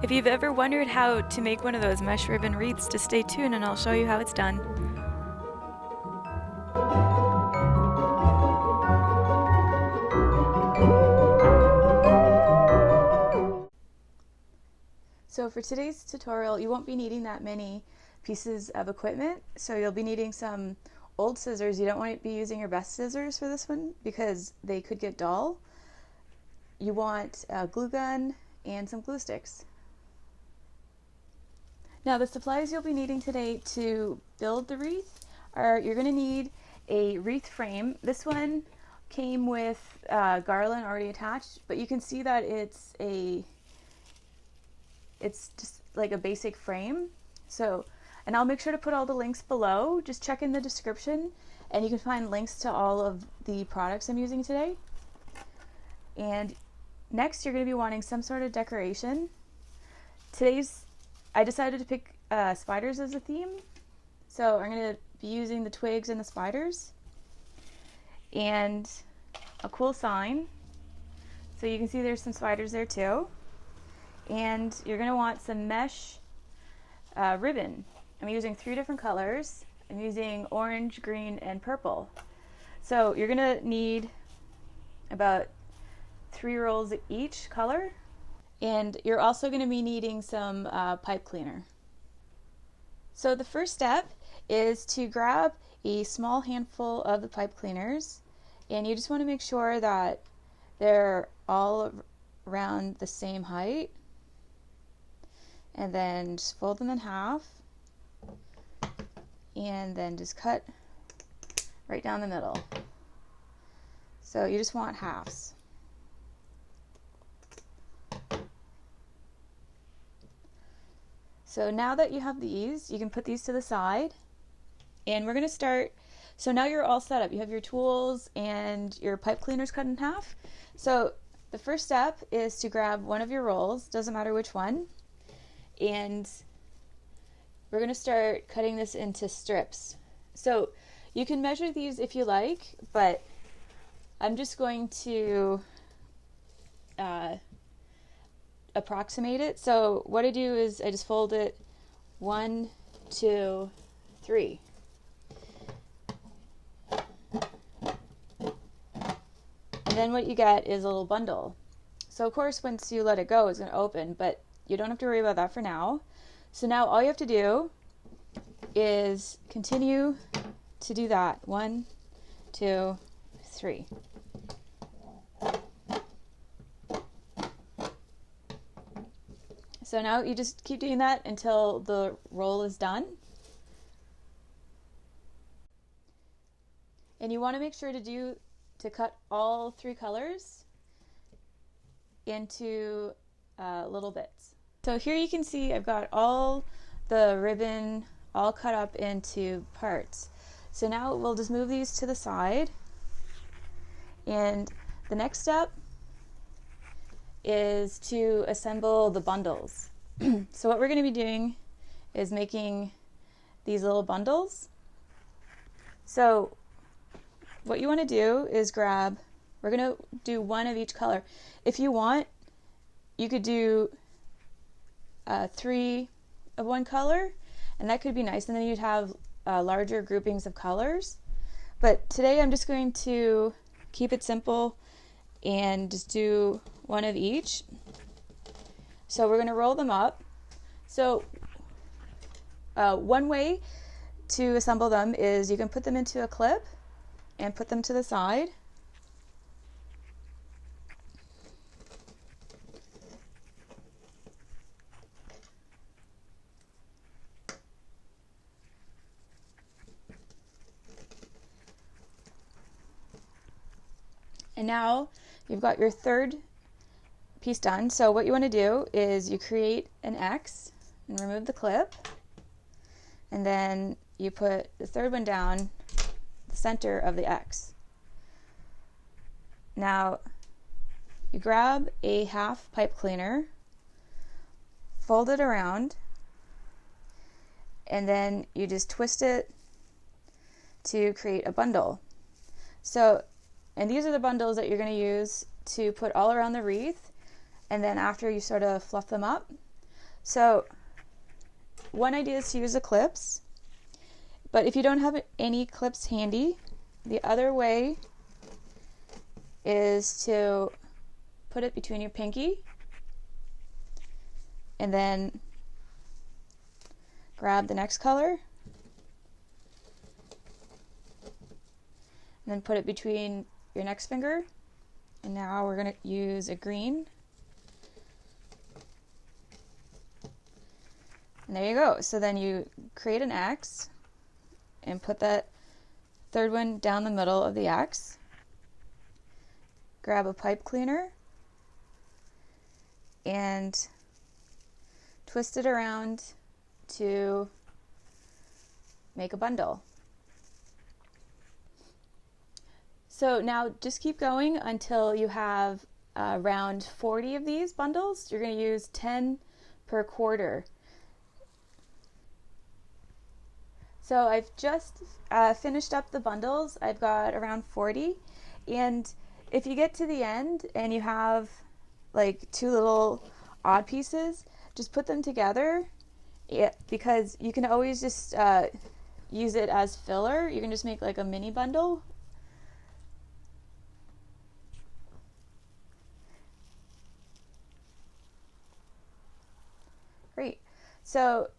If you've ever wondered how to make one of those mesh ribbon wreaths, just stay tuned and I'll show you how it's done. So for today's tutorial, you won't be needing that many pieces of equipment. So you'll be needing some old scissors. You don't want to be using your best scissors for this one because they could get dull. You want a glue gun and some glue sticks. Now the supplies you'll be needing today to build the wreath are, you're going to need a wreath frame. This one came with garland already attached, but you can see that it's just like a basic frame. So, and I'll make sure to put all the links below. Just check in the description and you can find links to all of the products I'm using today. And next you're going to be wanting some sort of decoration. I decided to pick spiders as a theme. So I'm going to be using the twigs and the spiders. And a cool sign. So you can see there's some spiders there too. And you're going to want some mesh ribbon. I'm using 3 different colors. I'm using orange, green, and purple. So you're going to need about 3 rolls of each color. And you're also going to be needing some pipe cleaner. So the first step is to grab a small handful of the pipe cleaners. And you just want to make sure that they're all around the same height. And then just fold them in half and then just cut right down the middle. So you just want halves. So now that you have these, you can put these to the side and we're going to start. So now you're all set up. You have your tools and your pipe cleaners cut in half. So the first step is to grab one of your rolls, doesn't matter which one. And we're going to start cutting this into strips. So you can measure these if you like, but I'm just going to approximate it. So what I do is I just fold it 1, 2, 3. And then what you get is a little bundle. So of course once you let it go it's going to open, but you don't have to worry about that for now. So now all you have to do is continue to do that. 1, 2, 3. So now you just keep doing that until the roll is done. And you want to make sure to cut all 3 colors into little bits. So here you can see I've got all the ribbon all cut up into parts. So now we'll just move these to the side. And the next step is to assemble the bundles. So what we're going to be doing is making these little bundles. So what you want to do is we're going to do 1 of each color. If you want, you could do 3 of one color, and that could be nice, and then you'd have larger groupings of colors. But today I'm just going to keep it simple and just do 1 of each. So we're going to roll them up. So one way to assemble them is you can put them into a clip and put them to the side. And now you've got your third piece done. So what you want to do is you create an X and remove the clip. And then you put the third one down the center of the X. Now you grab a half pipe cleaner, fold it around, and then you just twist it to create a bundle. So, and these are the bundles that you're going to use to put all around the wreath, and then after you sort of fluff them up. So one idea is to use the clips, but if you don't have any clips handy, the other way is to put it between your pinky and then grab the next color and then put it between your next finger. And now we're going to use a green. And there you go. So then you create an X and put that third one down the middle of the X. Grab a pipe cleaner and twist it around to make a bundle. So now just keep going until you have around 40 of these bundles. You're going to use 10 per quarter. So I've just finished up the bundles. I've got around 40, and if you get to the end and you have like two little odd pieces, just put them together, because you can always just use it as filler. You can just make like a mini bundle. Great. So,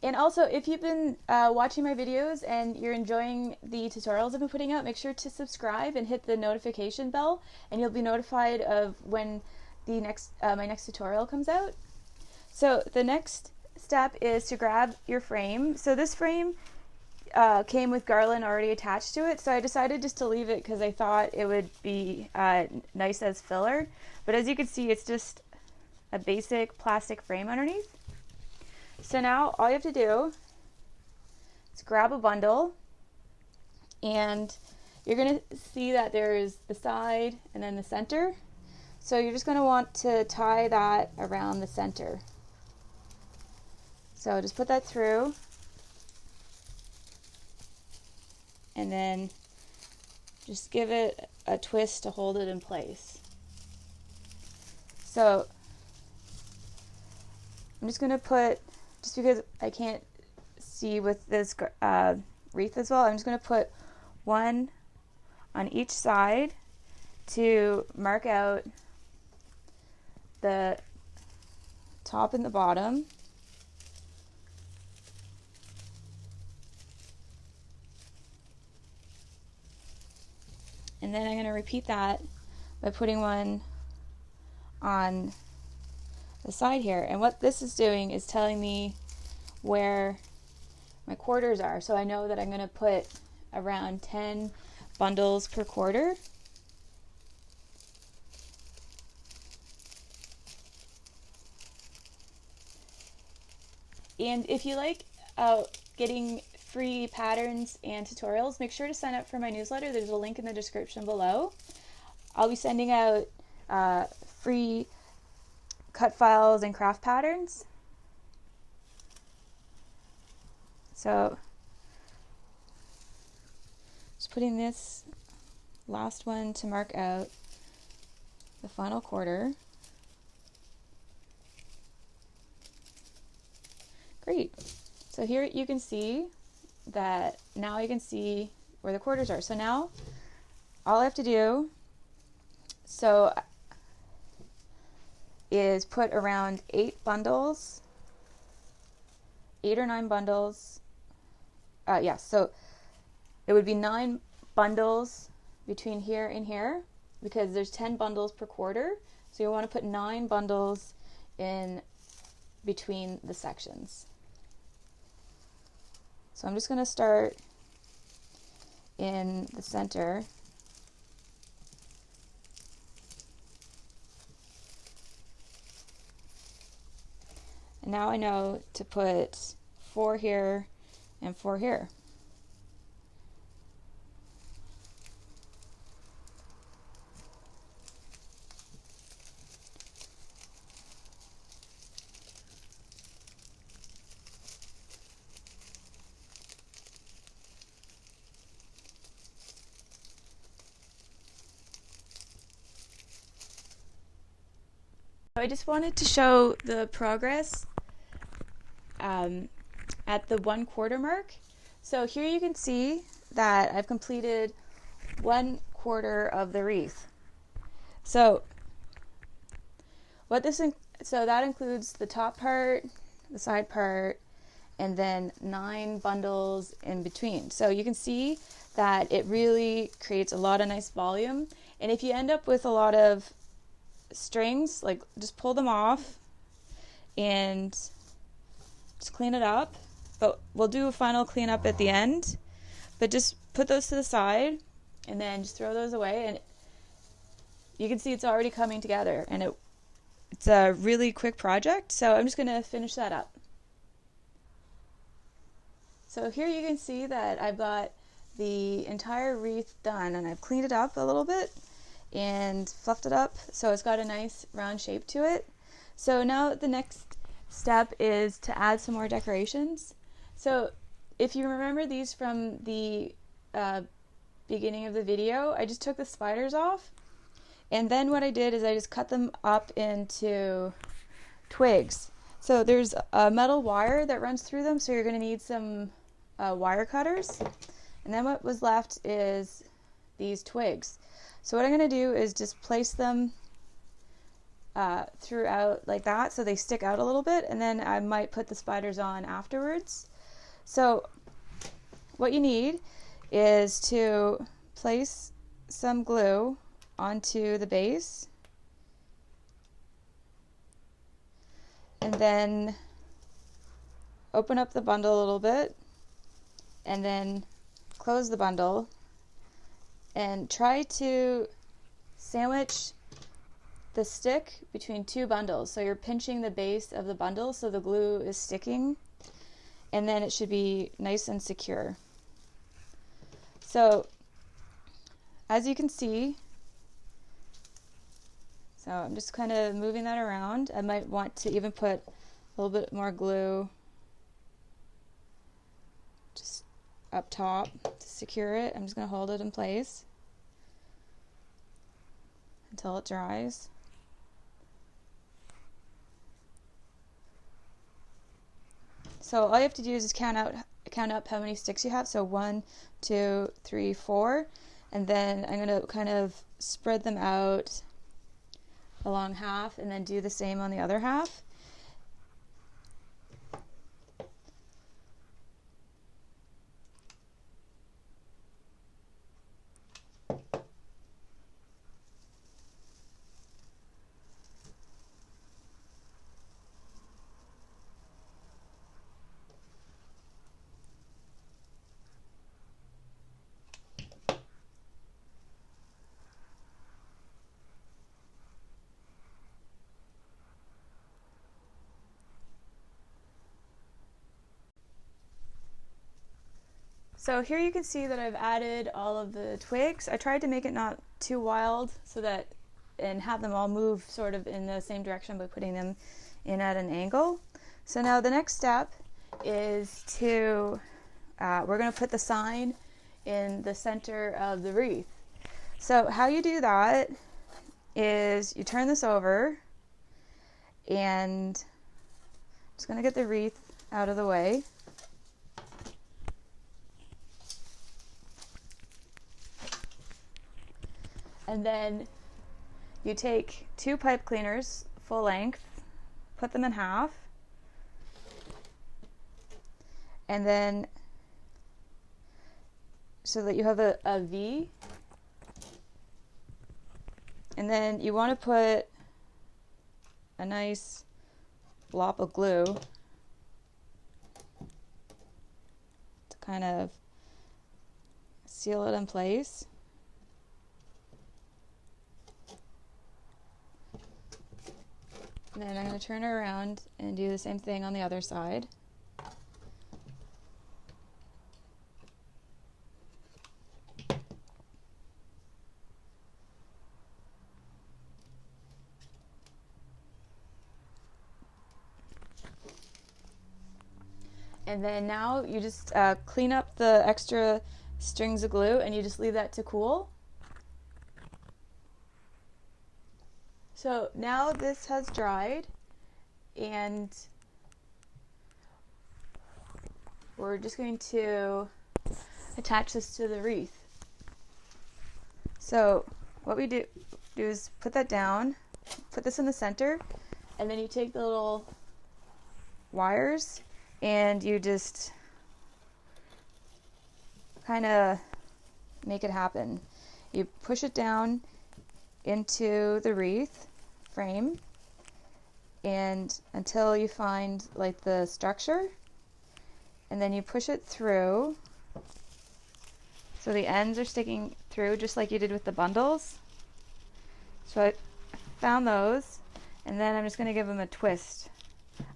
and also, if you've been watching my videos and you're enjoying the tutorials I've been putting out, make sure to subscribe and hit the notification bell, and you'll be notified of when the next my next tutorial comes out. So the next step is to grab your frame. So this frame came with garland already attached to it, so I decided just to leave it because I thought it would be nice as filler. But as you can see, it's just a basic plastic frame underneath. So now all you have to do is grab a bundle, and you're going to see that there's the side and then the center. So you're just going to want to tie that around the center. So just put that through, and then just give it a twist to hold it in place. So I'm just going to put, just because I can't see with this wreath as well, I'm just going to put one on each side to mark out the top and the bottom. And then I'm going to repeat that by putting one on the side here. And what this is doing is telling me where my quarters are. So I know that I'm going to put around 10 bundles per quarter. And if you like getting free patterns and tutorials, make sure to sign up for my newsletter. There's a link in the description below. I'll be sending out free cut files and craft patterns. So just putting this last one to mark out the final quarter. Great. So here you can see that now you can see where the quarters are. So now all I have to do is put around 8 or 9 bundles. So it would be 9 bundles between here and here, because there's 10 bundles per quarter. So you want to put 9 bundles in between the sections. So I'm just going to start in the center. And now I know to put 4 here and 4 here. I just wanted to show the progress at the 1/4 mark. So here you can see that I've completed 1/4 of the wreath. So that includes the top part, the side part, and then 9 bundles in between. So you can see that it really creates a lot of nice volume. And if you end up with a lot of strings, like, just pull them off and just clean it up. But we'll do a final cleanup at the end. But just put those to the side and then just throw those away, and you can see it's already coming together, and it's a really quick project. So I'm just going to finish that up. So here you can see that I've got the entire wreath done, and I've cleaned it up a little bit and fluffed it up so it's got a nice round shape to it. So now the next step is to add some more decorations. So if you remember these from the beginning of the video, I just took the spiders off, and then what I did is I just cut them up into twigs. So there's a metal wire that runs through them, so you're going to need some wire cutters. And then what was left is these twigs. So what I'm going to do is just place them throughout like that so they stick out a little bit, and then I might put the spiders on afterwards. So what you need is to place some glue onto the base, and then open up the bundle a little bit, and then close the bundle, and try to sandwich the stick between 2 bundles. So you're pinching the base of the bundle so the glue is sticking, and then it should be nice and secure. So as you can see, so I'm just kind of moving that around. I might want to even put a little bit more glue just up top to secure it. I'm just going to hold it in place until it dries. So all you have to do is just count up how many sticks you have. So 1, 2, 3, 4, and then I'm going to kind of spread them out along half, and then do the same on the other half. So here you can see that I've added all of the twigs. I tried to make it not too wild and have them all move sort of in the same direction by putting them in at an angle. So now the next step is we're going to put the sign in the center of the wreath. So how you do that is you turn this over, and I'm just going to get the wreath out of the way. And then you take 2 pipe cleaners, full length, put them in half, and then so that you have a V, and then you want to put a nice blob of glue to kind of seal it in place. And then I'm going to turn it around and do the same thing on the other side. And then now you just clean up the extra strings of glue, and you just leave that to cool. So now this has dried, and we're just going to attach this to the wreath. So what we do is put that down, put this in the center, and then you take the little wires and you just kind of make it happen. You push it down into the wreath frame and until you find like the structure, and then you push it through so the ends are sticking through just like you did with the bundles. So I found those, and then I'm just going to give them a twist.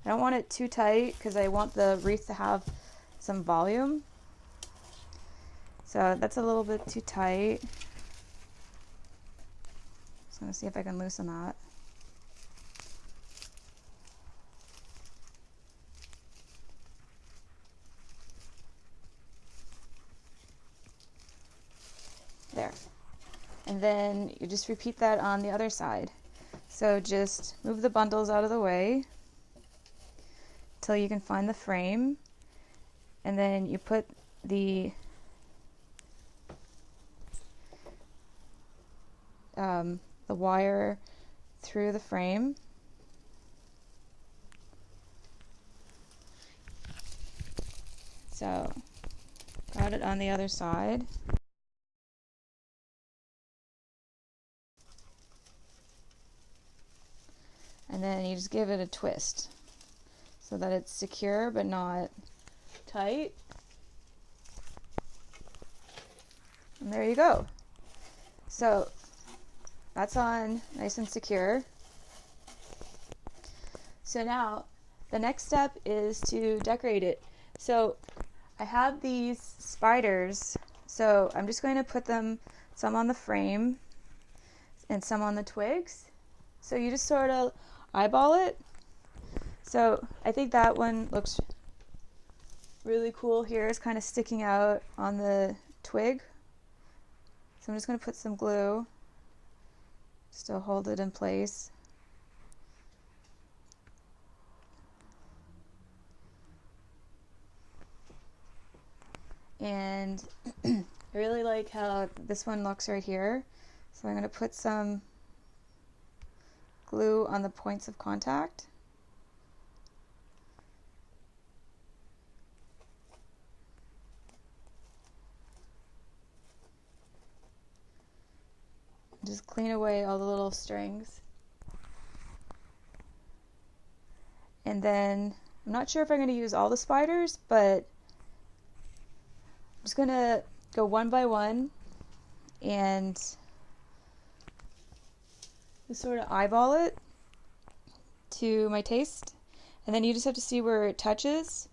I don't want it too tight because I want the wreath to have some volume. So that's a little bit too tight. Just going to see if I can loosen that. There. And then you just repeat that on the other side. So just move the bundles out of the way until you can find the frame, and then you put the wire through the frame. So got it on the other side. And then you just give it a twist so that it's secure but not tight. And there you go. So that's on nice and secure. So now the next step is to decorate it. So I have these spiders, so I'm just going to put them some on the frame and some on the twigs. So you just sort of eyeball it. So I think that one looks really cool here. It's kind of sticking out on the twig. So I'm just going to put some glue just to hold it in place. And I really like how this one looks right here. So I'm going to put some glue on the points of contact. Just clean away all the little strings. And then I'm not sure if I'm going to use all the spiders, but I'm just going to go one by one and just sort of eyeball it to my taste. And then you just have to see where it touches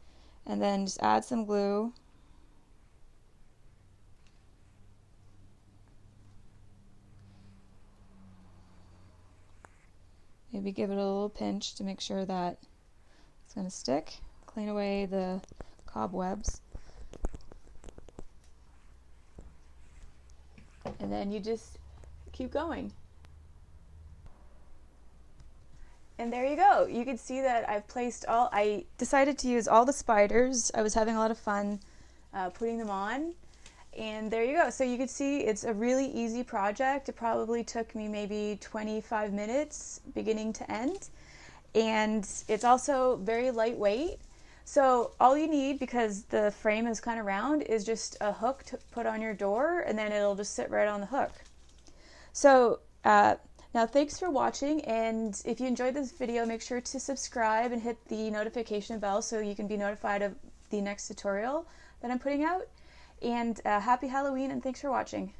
and then just add some glue. Maybe give it a little pinch to make sure that it's going to stick. Clean away the cobwebs. And then you just keep going. And there you go. You can see that I've placed I decided to use all the spiders. I was having a lot of fun putting them on. And there you go. So you can see it's a really easy project. It probably took me maybe 25 minutes beginning to end. And it's also very lightweight. So all you need, because the frame is kind of round, is just a hook to put on your door, and then it'll just sit right on the hook. So now thanks for watching, and if you enjoyed this video, make sure to subscribe and hit the notification bell so you can be notified of the next tutorial that I'm putting out. And happy Halloween, and thanks for watching.